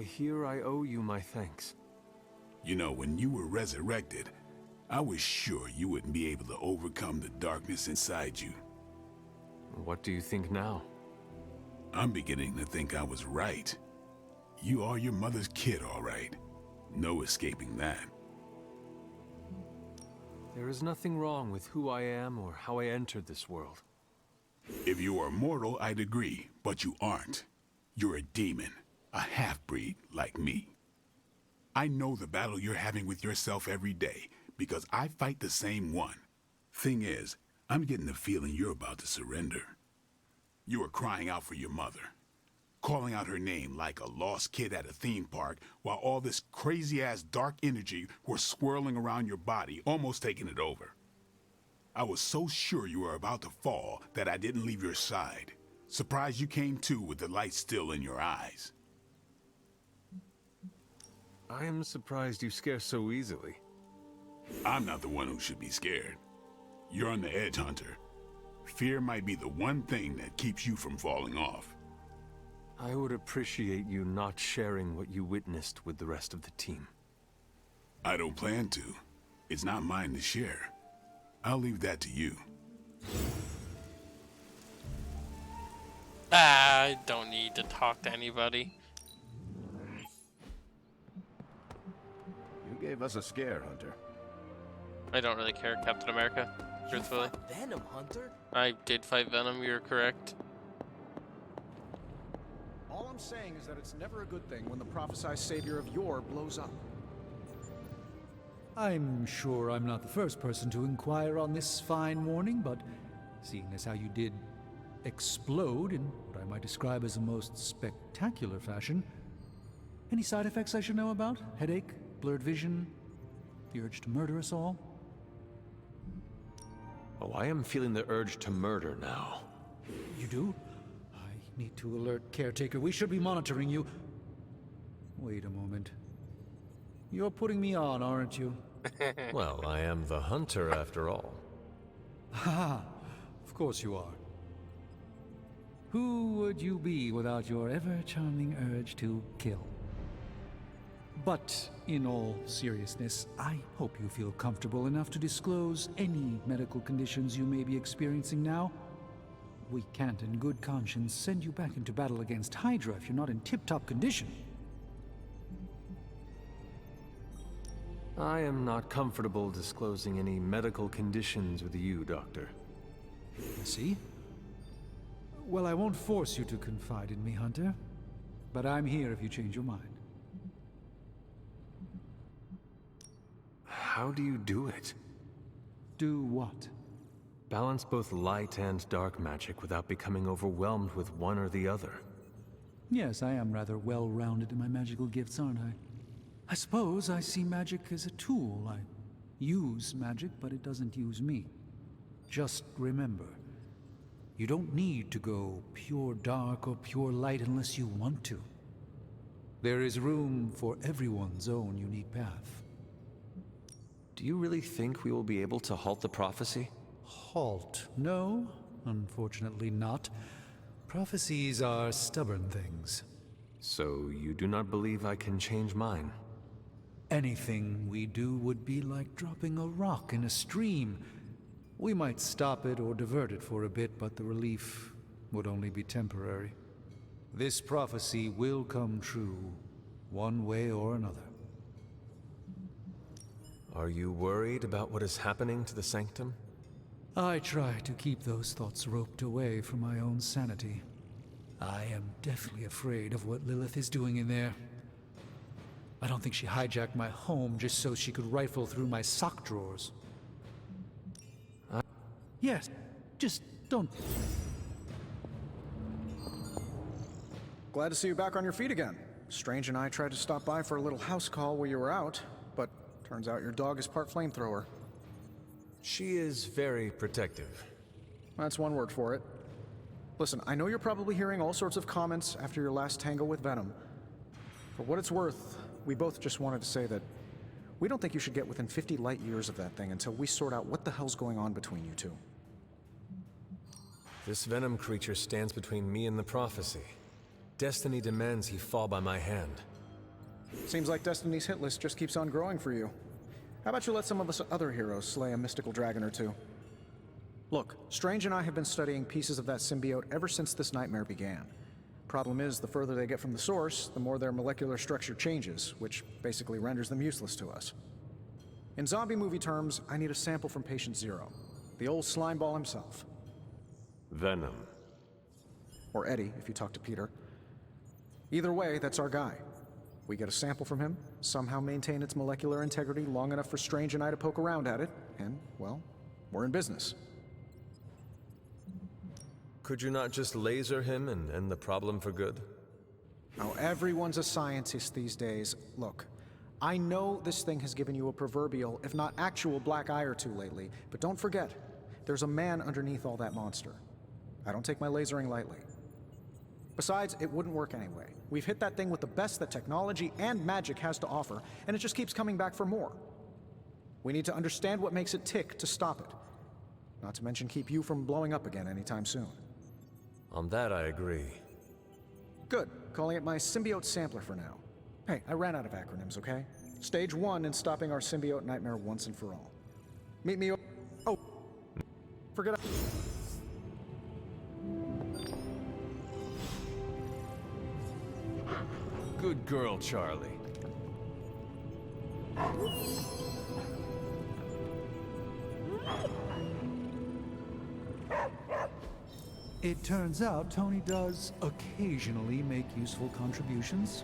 Here I owe you my thanks. You know, when you were resurrected, I was sure you wouldn't be able to overcome the darkness inside you. What do you think now? I'm beginning to think I was right. You are your mother's kid, all right. No escaping that. There is nothing wrong with who I am or how I entered this world. If you are mortal, I'd agree, but you aren't. You're a demon, a half-breed like me. I know the battle you're having with yourself every day, because I fight the same one. Thing is, I'm getting the feeling you're about to surrender. You are crying out for your mother, calling out her name like a lost kid at a theme park, while all this crazy-ass dark energy was swirling around your body, almost taking it over. I was so sure you were about to fall that I didn't leave your side. Surprised you came to with the light still in your eyes. I am surprised you scare so easily. I'm not the one who should be scared. You're on the edge, Hunter. Fear might be the one thing that keeps you from falling off. I would appreciate you not sharing what you witnessed with the rest of the team. I don't plan to. It's not mine to share. I'll leave that to you. I don't need to talk to anybody. You gave us a scare, Hunter. I don't really care, Captain America. Truthfully. You fought Venom, Hunter? I did fight Venom, you're correct. All I'm saying is that it's never a good thing when the prophesied savior of yore blows up. I'm sure I'm not the first person to inquire on this fine morning, but seeing as how you did explode in what I might describe as a most spectacular fashion, any side effects I should know about? Headache? Blurred vision? The urge to murder us all? Oh, I am feeling the urge to murder now. You do? I need to alert Caretaker. We should be monitoring you. Wait a moment. You're putting me on, aren't you? Well, I am the hunter after all. Ha! Of course you are. Who would you be without your ever-charming urge to kill? But in all seriousness, I hope you feel comfortable enough to disclose any medical conditions you may be experiencing now. We can't in good conscience send you back into battle against Hydra if you're not in tip-top condition. I am not comfortable disclosing any medical conditions with you, Doctor. I see. Well, I won't force you to confide in me, Hunter. But I'm here if you change your mind. How do you do it? Do what? Balance both light and dark magic without becoming overwhelmed with one or the other. Yes, I am rather well-rounded in my magical gifts, aren't I? I suppose I see magic as a tool. I use magic, but it doesn't use me. Just remember, you don't need to go pure dark or pure light unless you want to. There is room for everyone's own unique path. Do you really think we will be able to halt the prophecy? Halt? No, unfortunately not. Prophecies are stubborn things. So you do not believe I can change mine? Anything we do would be like dropping a rock in a stream. We might stop it or divert it for a bit, but the relief would only be temporary. This prophecy will come true, one way or another. Are you worried about what is happening to the Sanctum? I try to keep those thoughts roped away from my own sanity. I am deathly afraid of what Lilith is doing in there. I don't think she hijacked my home just so she could rifle through my sock drawers. Yes, just don't... Glad to see you back on your feet again. Strange and I tried to stop by for a little house call while you were out, but turns out your dog is part flamethrower. She is very protective. That's one word for it. Listen, I know you're probably hearing all sorts of comments after your last tango with Venom. For what it's worth, we both just wanted to say that we don't think you should get within 50 light years of that thing until we sort out what the hell's going on between you two. This Venom creature stands between me and the prophecy. Destiny demands he fall by my hand. Seems like Destiny's hit list just keeps on growing for you. How about you let some of us other heroes slay a mystical dragon or two? Look, Strange and I have been studying pieces of that symbiote ever since this nightmare began. Problem is, the further they get from the source, the more their molecular structure changes, which basically renders them useless to us. In zombie movie terms, I need a sample from Patient Zero, the old slimeball himself. Venom. Or Eddie, if you talk to Peter. Either way, that's our guy. We get a sample from him, somehow maintain its molecular integrity long enough for Strange and I to poke around at it, and, well, we're in business. Could you not just laser him and end the problem for good? Oh, everyone's a scientist these days. Look, I know this thing has given you a proverbial, if not actual, black eye or two lately, but don't forget, there's a man underneath all that monster. I don't take my lasering lightly. Besides, it wouldn't work anyway. We've hit that thing with the best that technology and magic has to offer, and it just keeps coming back for more. We need to understand what makes it tick to stop it. Not to mention keep you from blowing up again anytime soon. On that, I agree. Good. Calling it my symbiote sampler for now. Hey, I ran out of acronyms, okay? Stage 1 in stopping our symbiote nightmare once and for all. Meet me. Oh, forget. Good girl, Charlie. It turns out Tony does occasionally make useful contributions.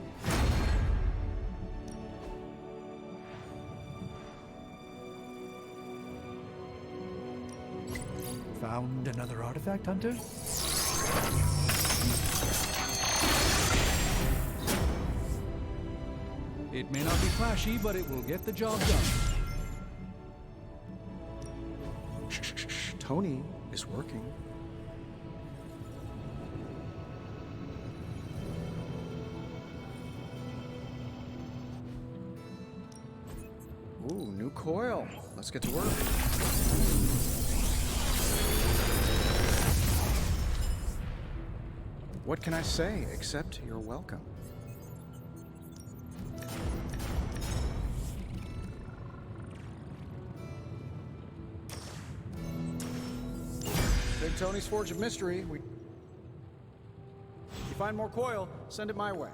Found another artifact, Hunter? It may not be flashy, but it will get the job done. Shh. Tony is working. Ooh, new coil. Let's get to work. What can I say except you're welcome? Big Tony's Forge of Mystery. If you find more coil, send it my way.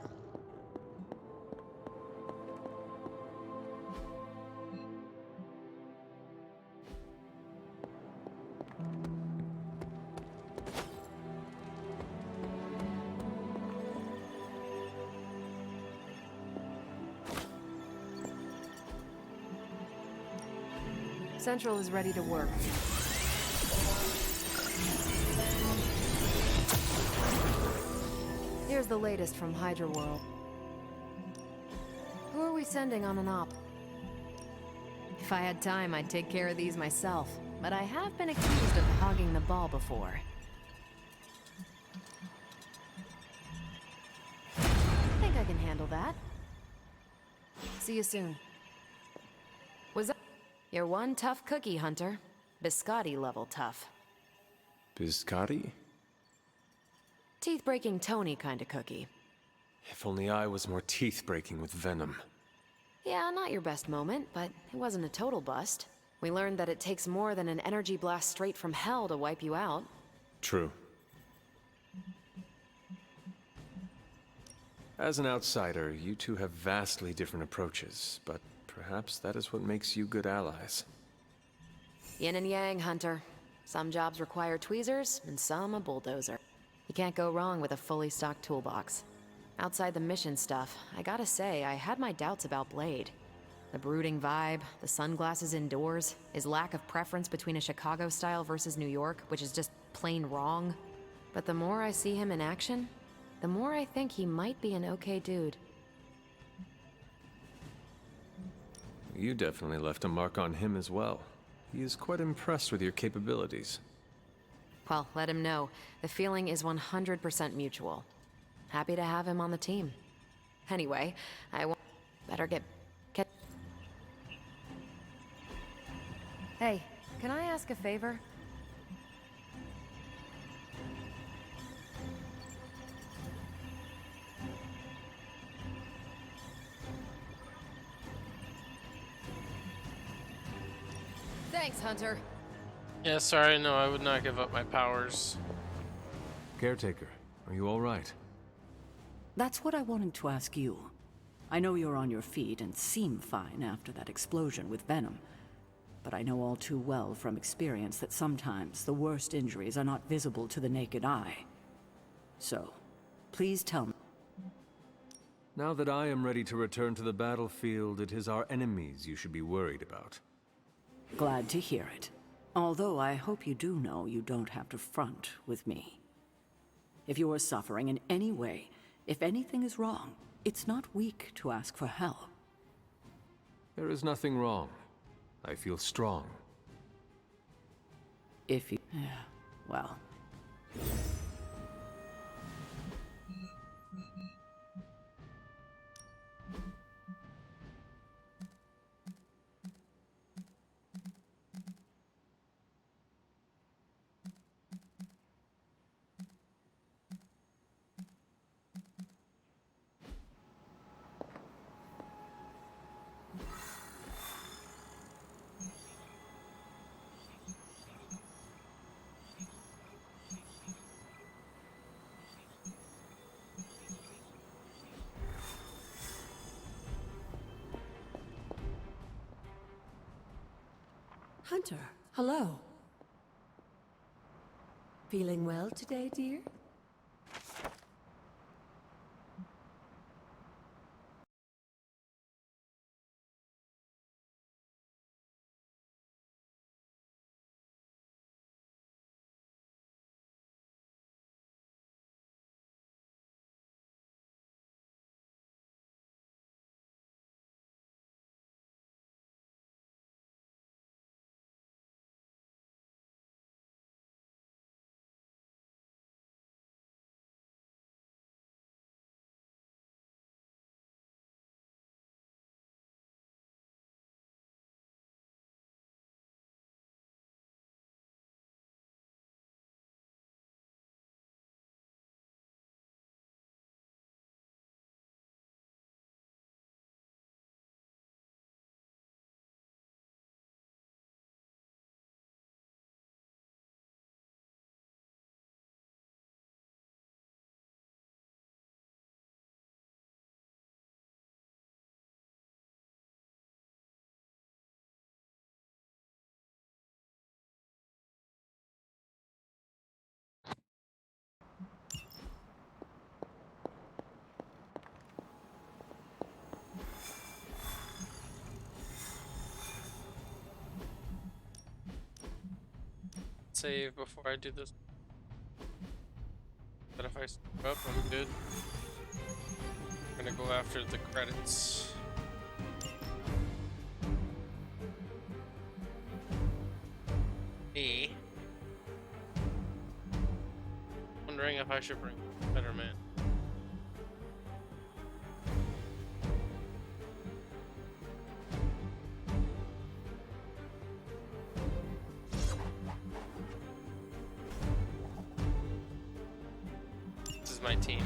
Central is ready to work. Here's the latest from Hydra World. Who are we sending on an op? If I had time, I'd take care of these myself, but I have been accused of hogging the ball before. I think I can handle that. See you soon. Was that? You're one tough cookie, Hunter. Biscotti level tough. Biscotti? Teeth-breaking Tony kind of cookie. If only I was more teeth-breaking with Venom. Yeah, not your best moment, but it wasn't a total bust. We learned that it takes more than an energy blast straight from hell to wipe you out. True. As an outsider, you two have vastly different approaches, but perhaps that is what makes you good allies. Yin and yang, Hunter. Some jobs require tweezers, and some a bulldozer. You can't go wrong with a fully stocked toolbox. Outside the mission stuff, I gotta say, I had my doubts about Blade. The brooding vibe, the sunglasses indoors, his lack of preference between a Chicago style versus New York, which is just plain wrong. But the more I see him in action, the more I think he might be an okay dude. You definitely left a mark on him as well. He is quite impressed with your capabilities. Well, let him know. The feeling is 100% mutual. Happy to have him on the team. Anyway, better get... Hey, can I ask a favor? Thanks, Hunter. Yeah, sorry, no, I would not give up my powers. Caretaker, are you all right? That's what I wanted to ask you. I know you're on your feet and seem fine after that explosion with Venom. But I know all too well from experience that sometimes the worst injuries are not visible to the naked eye. So, please tell me. Now that I am ready to return to the battlefield, it is our enemies you should be worried about. Glad to hear it. Although I hope you do know you don't have to front with me. If you are suffering in any way, if anything is wrong, it's not weak to ask for help. There is nothing wrong. I feel strong. If you... well... Hunter, hello. Feeling well today, dear? Save before I do this. But if I screw up, I'm good. I'm gonna go after the credits. Me. Wondering if I should bring Spiderman. This is my team.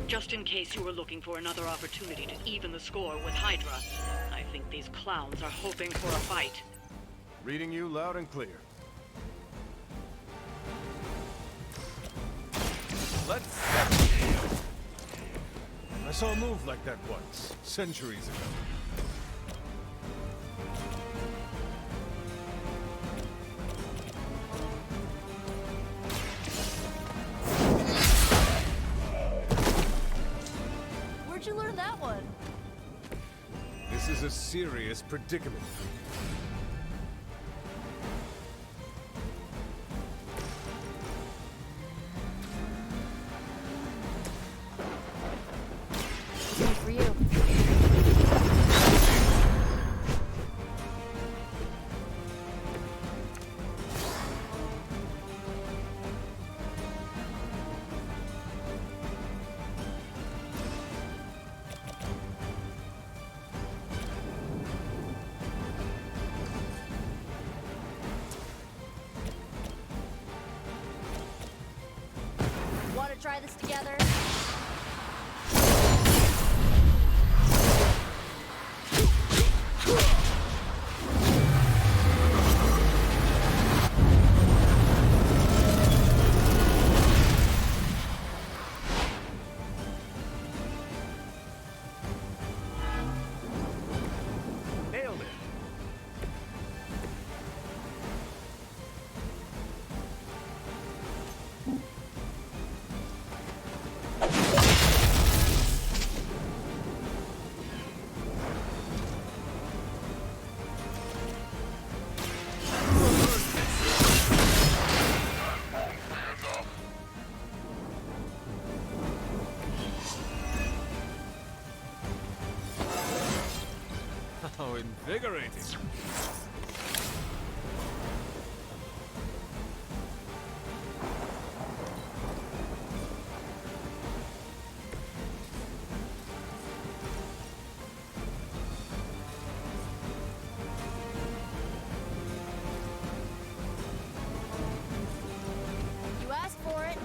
Just in case you were looking for another opportunity to even the score with Hydra, I think these clowns are hoping for a fight. Reading you loud and clear. Let's... I saw a move like that once, centuries ago. Where'd you learn that one? This is a serious predicament. Me for you. Want to try this together? Nailed it. How invigorating. You asked for it.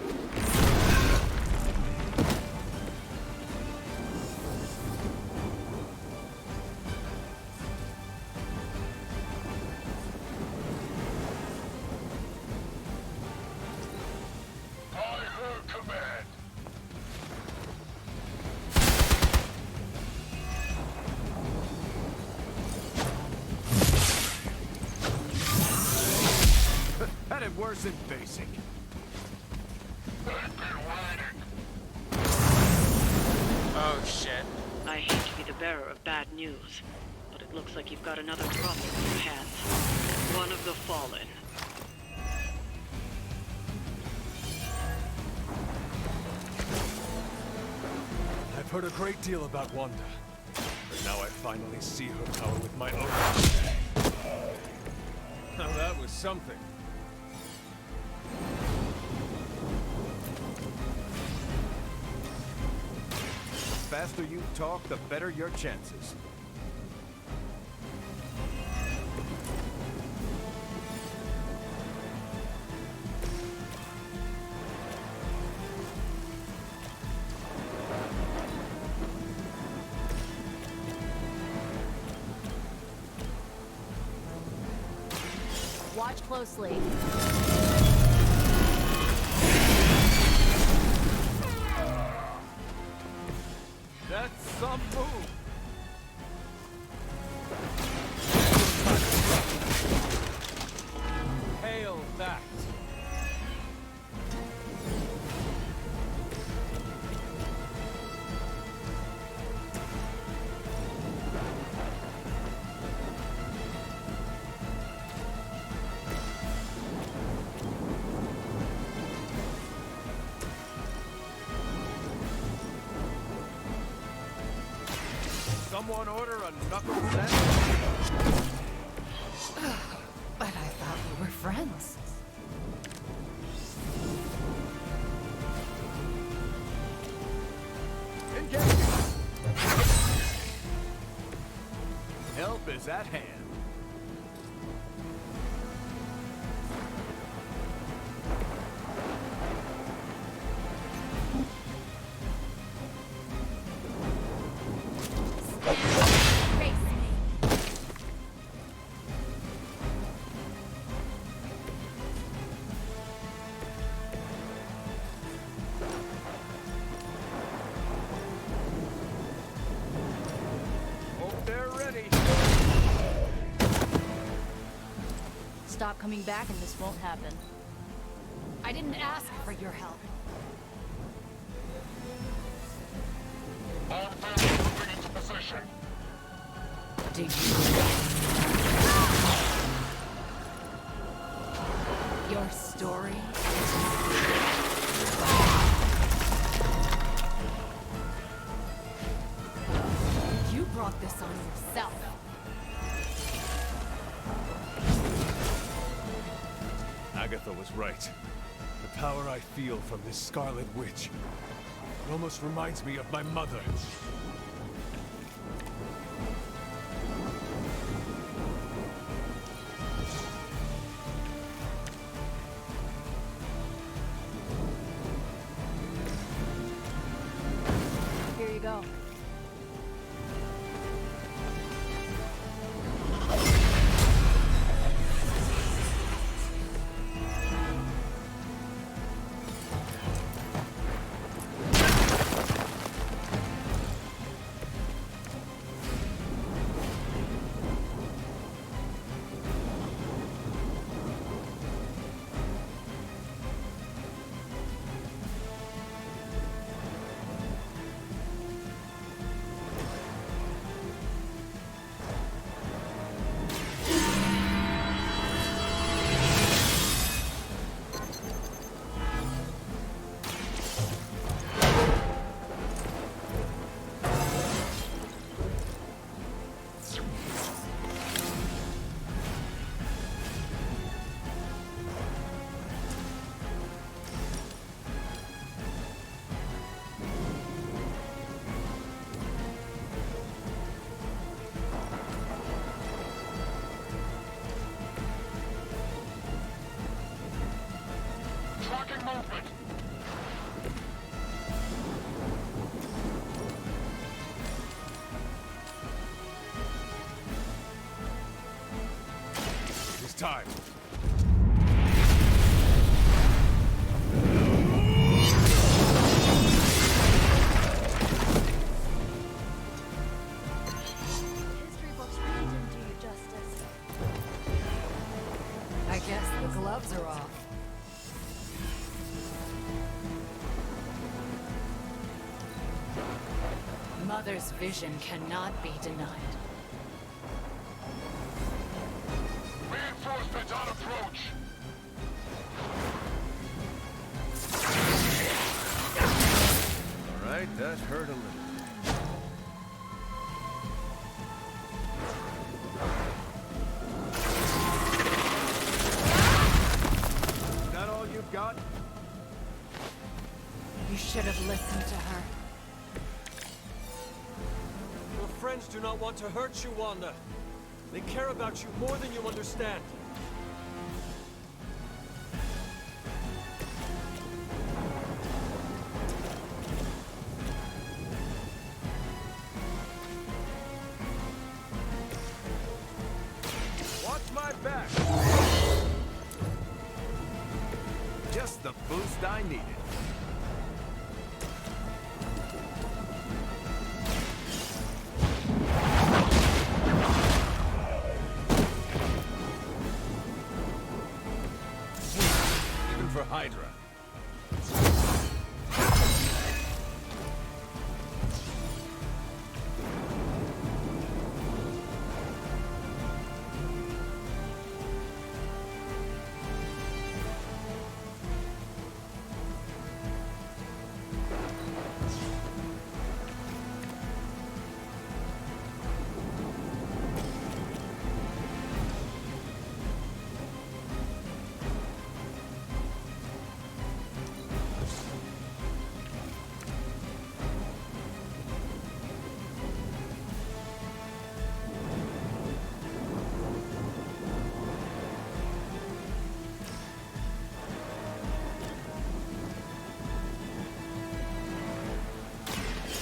Had it worse than basic. Oh shit. I hate to be the bearer of bad news, but it looks like you've got another problem on your hands. One of the Fallen. I've heard a great deal about Wanda, but now I finally see her power with my own eyes. Now that was something. The faster you talk, the better your chances. Watch closely. That's some move. Hail that. Someone order a knuckle set? But I thought we were friends. Engage! Help is at hand. Hope they're ready. Stop coming back and this won't happen. I didn't ask for your help. All forces moving into position. Do you... Your story? You brought this on yourself. Agatha was right. The power I feel from this Scarlet Witch, it almost reminds me of my mother. you go. Tracking movement. It's time. History books really didn't do you justice. I guess the gloves are off. Mother's vision cannot be denied. Reinforcements on approach. All right, that hurt a little. Is that all you've got? You should have listened to her. Your friends do not want to hurt you, Wanda. They care about you more than you understand. Watch my back. Just the boost I needed. Even for Hydra.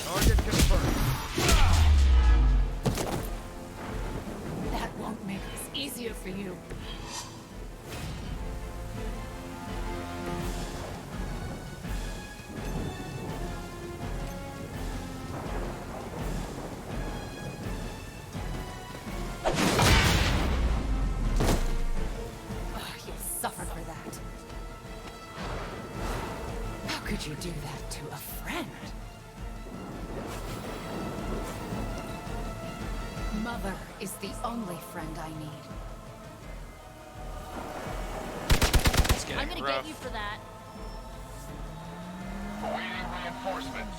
Target confirmed. That won't make this easier for you. You'll suffer for that. How could you do that to a friend? Mother is the only friend I need. It's getting I'm gonna rough. get you for that. Awaiting reinforcements.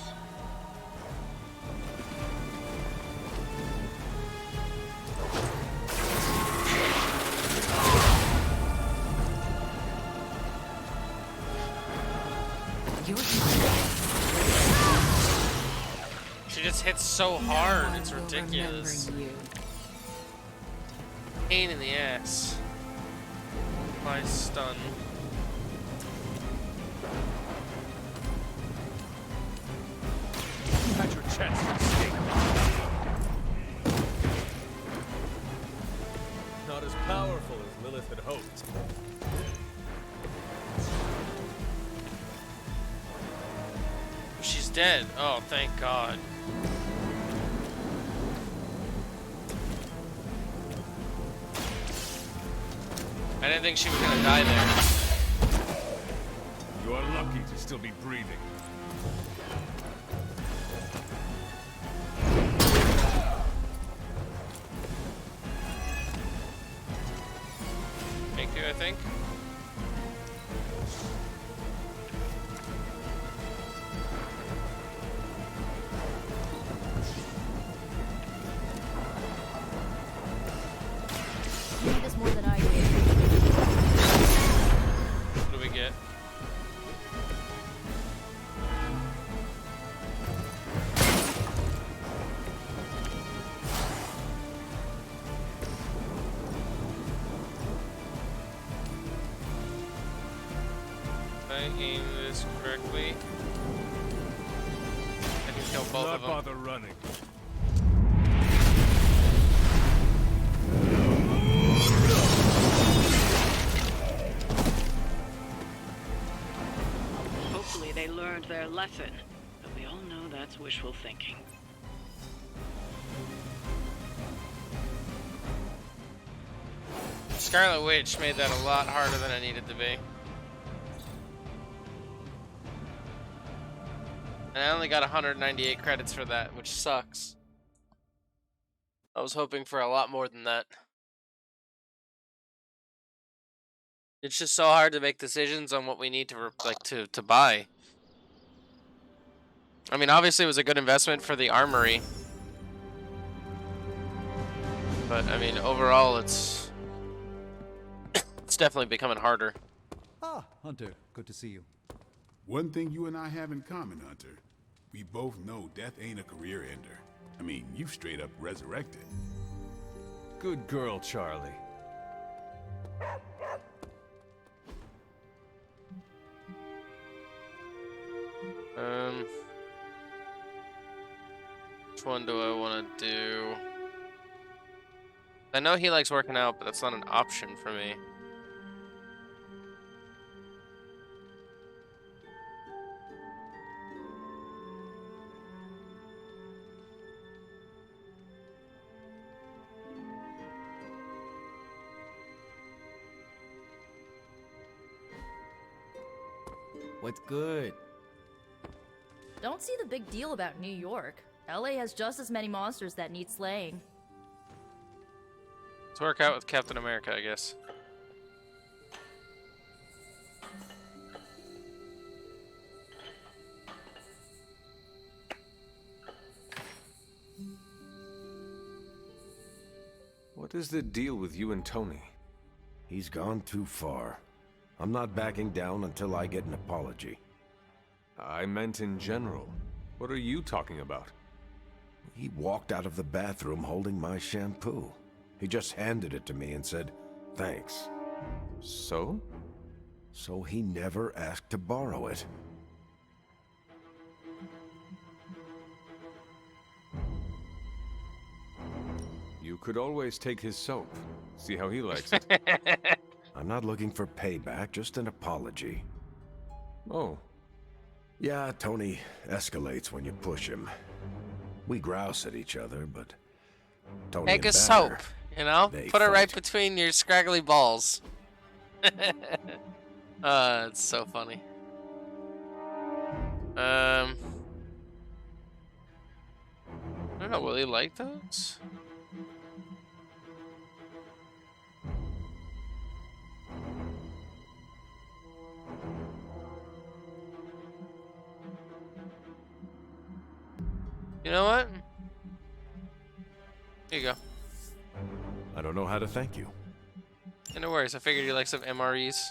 She just hits so hard, it's ridiculous. Pain in the ass. My stun. You had your chance. dead. Oh, thank God. I didn't think she was gonna die there. You are lucky to still be breathing. Thank you, I think. You need this more than I do. What do we get? If I aim this correctly, I can kill both of Not them. bother running. Hopefully they learned their lesson, but we all know that's wishful thinking. Scarlet Witch made that a lot harder than it needed to be. And I only got 198 credits for that, which sucks. I was hoping for a lot more than that. It's just so hard to make decisions on what we need to buy. I mean, obviously it was a good investment for the armory. But I mean, overall it's definitely becoming harder. Ah, Hunter, good to see you. One thing you and I have in common, Hunter. We both know death ain't a career ender. I mean, you straight up resurrected. Good girl, Charlie. Which one do I want to do? I know he likes working out, but that's not an option for me. What's good? Don't see the big deal about New York. LA has just as many monsters that need slaying. Let's work out with Captain America, I guess. What is the deal with you and Tony? He's gone too far. I'm not backing down until I get an apology. I meant in general. What are you talking about? He walked out of the bathroom holding my shampoo. He just handed it to me and said, thanks. So? So he never asked to borrow it. You could always take his soap. See how he likes it. I'm not looking for payback, just an apology. Oh. Yeah, Tony escalates when you push him. We grouse at each other, but Tony Take a and soap, Banner, you know? they Put it right fight. between your scraggly balls. It's so funny. I don't know, will he like those? You know what? Here you go. I don't know how to thank you. Yeah, no worries. I figured you like some MREs.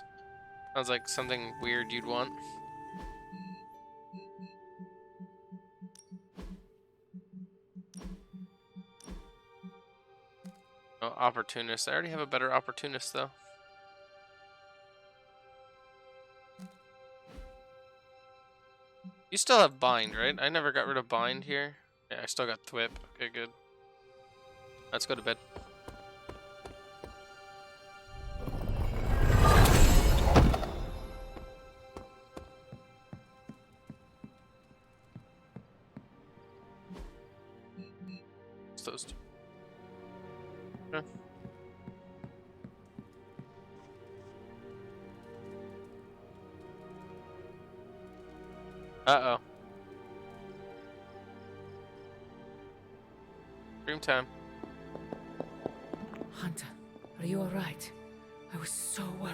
Sounds like something weird you'd want. Oh, opportunist. I already have a better opportunist, though. You still have bind, right? I never got rid of bind here. Yeah, I still got thwip. Okay, good. Let's go to bed. those two. Huh. Uh-oh. Dream time. Hunter, are you alright? I was so worried.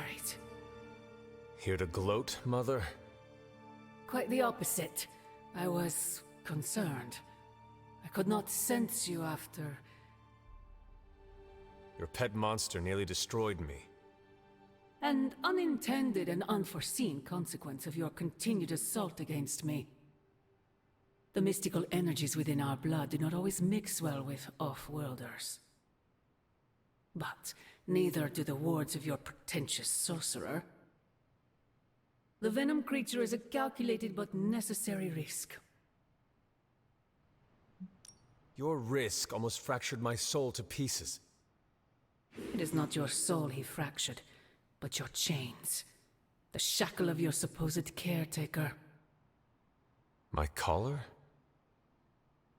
Here to gloat, Mother? Quite the opposite. I was concerned. I could not sense you after... Your pet monster nearly destroyed me. An unintended and unforeseen consequence of your continued assault against me. The mystical energies within our blood do not always mix well with off-worlders. But neither do the wards of your pretentious sorcerer. The Venom creature is a calculated but necessary risk. Your risk almost fractured my soul to pieces. It is not your soul he fractured, but your chains. The shackle of your supposed caretaker. My collar?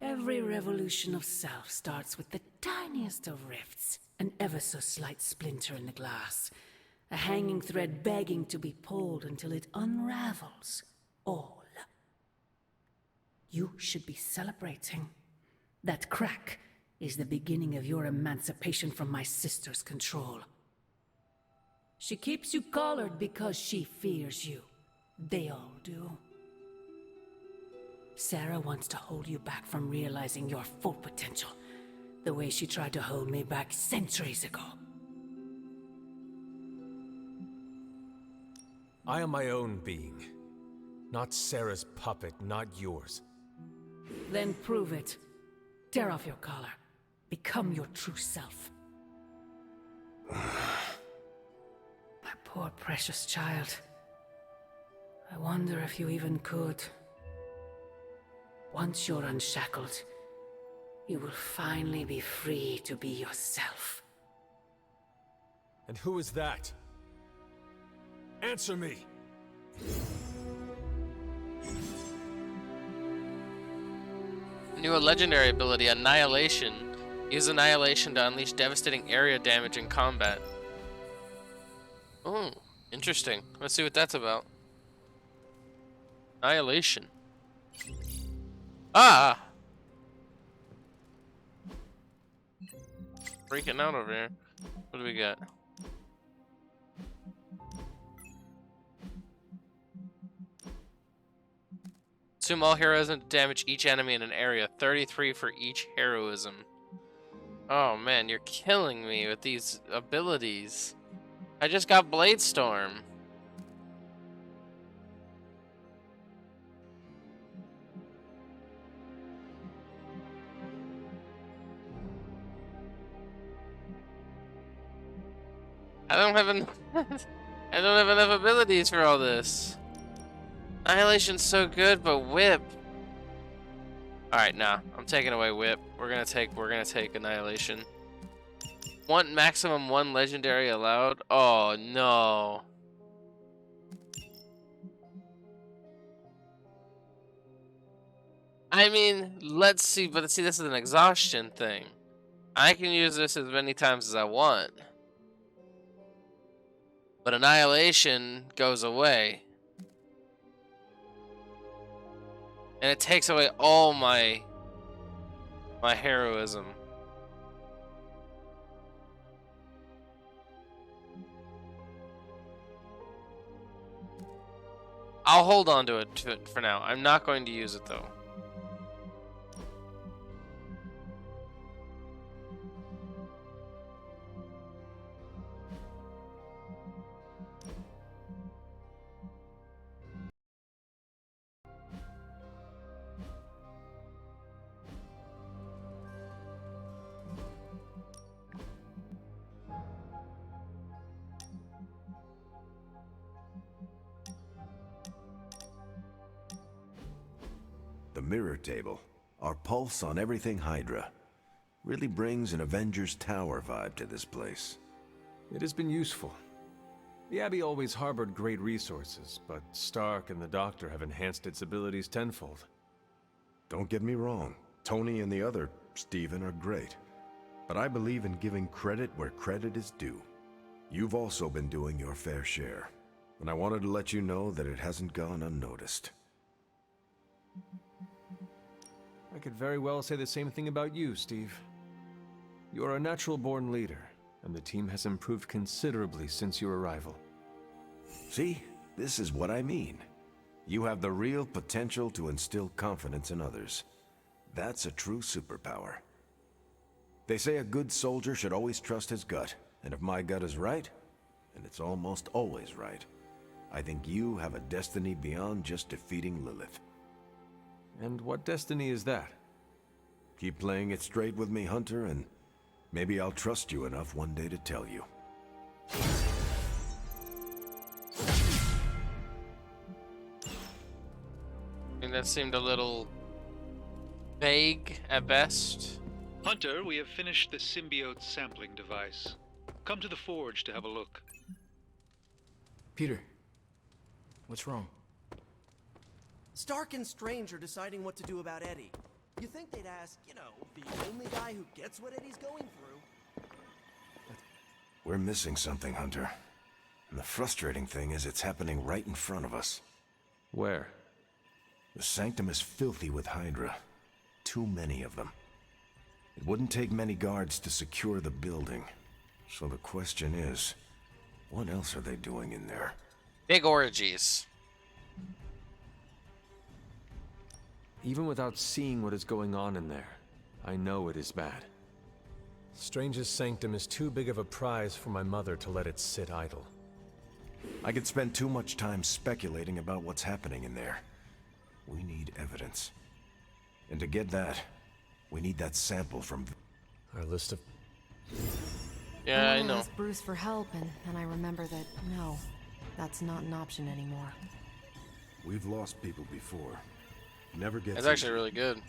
Every revolution of self starts with the tiniest of rifts. An ever so slight splinter in the glass. A hanging thread begging to be pulled until it unravels all. You should be celebrating. That crack is the beginning of your emancipation from my sister's control. She keeps you collared because she fears you. They all do. Sarah wants to hold you back from realizing your full potential, the way she tried to hold me back centuries ago. I am my own being. Not Sarah's puppet, not yours. Then prove it. Tear off your collar. Become your true self. My poor precious child. I wonder if you even could. Once you're unshackled, you will finally be free to be yourself. And who is that? Answer me! New legendary ability, Annihilation. Use Annihilation to unleash devastating area damage in combat. Oh, interesting. Let's see what that's about. Annihilation. Ah! Freaking out over here. What do we got? Assume all heroism to damage each enemy in an area. 33 for each heroism. Oh man, you're killing me with these abilities. I just got Blade Storm. I don't have I don't have enough abilities for all this. Annihilation's so good, but Whip. Alright, nah. I'm taking away Whip. We're gonna take Annihilation. Want maximum 1 legendary allowed? Oh no. I mean, let's see, but see, this is an exhaustion thing. I can use this as many times as I want. But Annihilation goes away. And it takes away all my heroism. I'll hold on to it for now. I'm not going to use it though. The mirror table, our pulse on everything Hydra, really brings an Avengers Tower vibe to this place. It has been useful. The Abbey always harbored great resources, but Stark and the Doctor have enhanced its abilities tenfold. Don't get me wrong. Tony and the other Steven are great. But I believe in giving credit where credit is due. You've also been doing your fair share. And I wanted to let you know that it hasn't gone unnoticed. I could very well say the same thing about you, Steve. You are a natural-born leader, and the team has improved considerably since your arrival. See? This is what I mean. You have the real potential to instill confidence in others. That's a true superpower. They say a good soldier should always trust his gut, and if my gut is right, and it's almost always right, I think you have a destiny beyond just defeating Lilith. And what destiny is that? Keep playing it straight with me, Hunter, and maybe I'll trust you enough one day to tell you. I mean, that seemed a little vague at best. Hunter, we have finished the symbiote sampling device. Come to the forge to have a look. Peter, what's wrong? Stark and Strange are deciding what to do about Eddie. You think they'd ask, you know, the only guy who gets what Eddie's going through. We're missing something, Hunter. And the frustrating thing is it's happening right in front of us. Where? The Sanctum is filthy with Hydra. Too many of them. It wouldn't take many guards to secure the building. So the question is, what else are they doing in there? Big orgies. Even without seeing what is going on in there, I know it is bad. Strange's sanctum is too big of a prize for my mother to let it sit idle. I could spend too much time speculating about what's happening in there. We need evidence. And to get that, we need that sample from... Our list of... Yeah, I know. Ask Bruce for help, and then I remember that, no, that's not an option anymore. We've lost people before. Never gets... It's actually really good.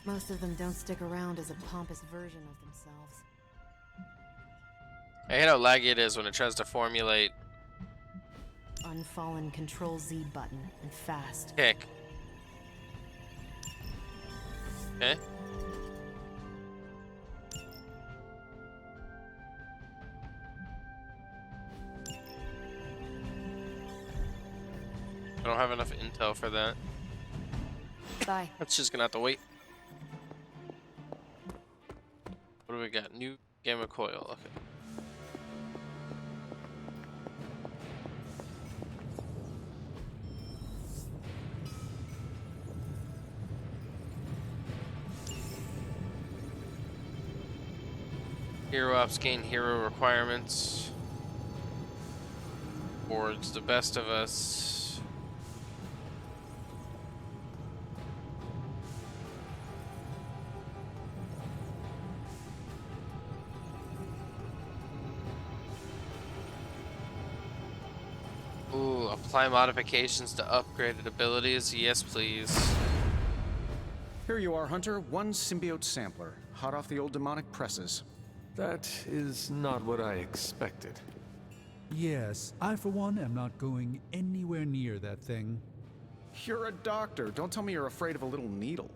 Most of them don't stick around as a pompous version of themselves. I hate how laggy it is when it tries to formulate. Unfallen Control-Z button, and fast. Kick. Okay. I don't have enough intel for that. Bye. That's just gonna have to wait. What do we got? New gamma coil. Okay. Hero ops gain hero requirements. Boards the best of us. Ooh, apply modifications to upgraded abilities. Yes, please. Here you are, Hunter. One symbiote sampler, hot off the old demonic presses. That is not what I expected. Yes, I for one am not going anywhere near that thing. You're a doctor. Don't tell me you're afraid of a little needle.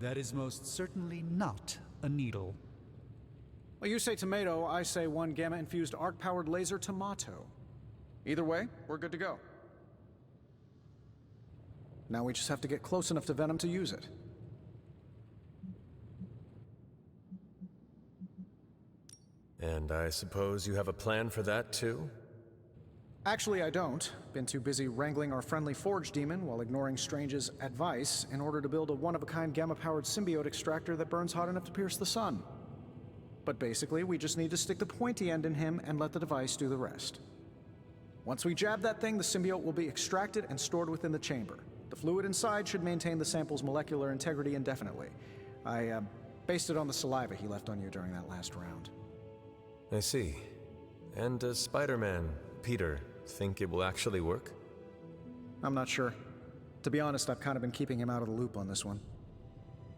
That is most certainly not a needle. Well, you say tomato, I say one gamma-infused arc-powered laser tomato. Either way, we're good to go. Now we just have to get close enough to Venom to use it. And I suppose you have a plan for that too? Actually, I don't. Been too busy wrangling our friendly Forge demon while ignoring Strange's advice in order to build a one-of-a-kind gamma-powered symbiote extractor that burns hot enough to pierce the sun. But basically, we just need to stick the pointy end in him and let the device do the rest. Once we jab that thing, the symbiote will be extracted and stored within the chamber. The fluid inside should maintain the sample's molecular integrity indefinitely. I based it on the saliva he left on you during that last round. I see. And does Spiderman, Peter, think it will actually work? I'm not sure. To be honest, I've kind of been keeping him out of the loop on this one.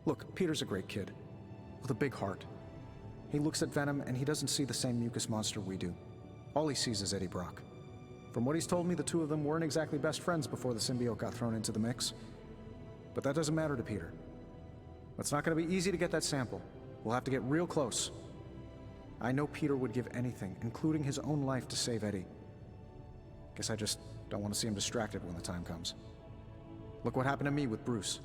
Look, Peter's a great kid, with a big heart. He looks at Venom and he doesn't see the same mucus monster we do. All he sees is Eddie Brock. From what he's told me, the two of them weren't exactly best friends before the symbiote got thrown into the mix. But that doesn't matter to Peter. It's not going to be easy to get that sample, We'll have to get real close. I know Peter would give anything, including his own life, to save Eddie. Guess I just don't want to see him distracted when the time comes. Look what happened to me with Bruce.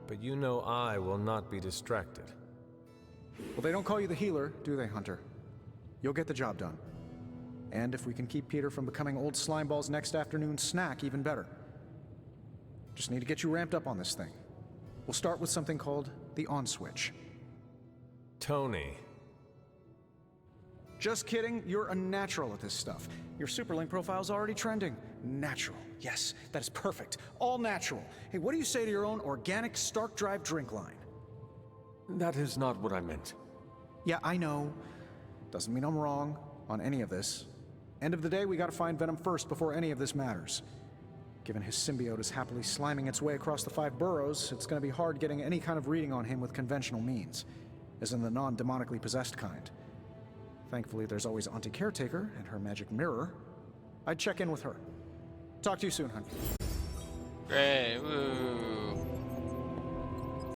But you know I will not be distracted. Well, they don't call you the healer, do they, Hunter? You'll get the job done. And if we can keep Peter from becoming old Slimeball's next afternoon snack, even better. Just need to get you ramped up on this thing. We'll start with something called the on switch. Tony. Just kidding, you're a natural at this stuff. Your Superlink profile's already trending. Natural, yes, that is perfect. All natural. Hey, what do you say to your own organic Stark Drive drink line? That is not what I meant. Yeah, I know. Doesn't mean I'm wrong on any of this. End of the day, we gotta find Venom first before any of this matters. Given his symbiote is happily sliming its way across the 5 boroughs, it's gonna be hard getting any kind of reading on him with conventional means, as in the non-demonically possessed kind. Thankfully, there's always Auntie Caretaker and her magic mirror. I'd check in with her. Talk to you soon, hun. Great. Woo.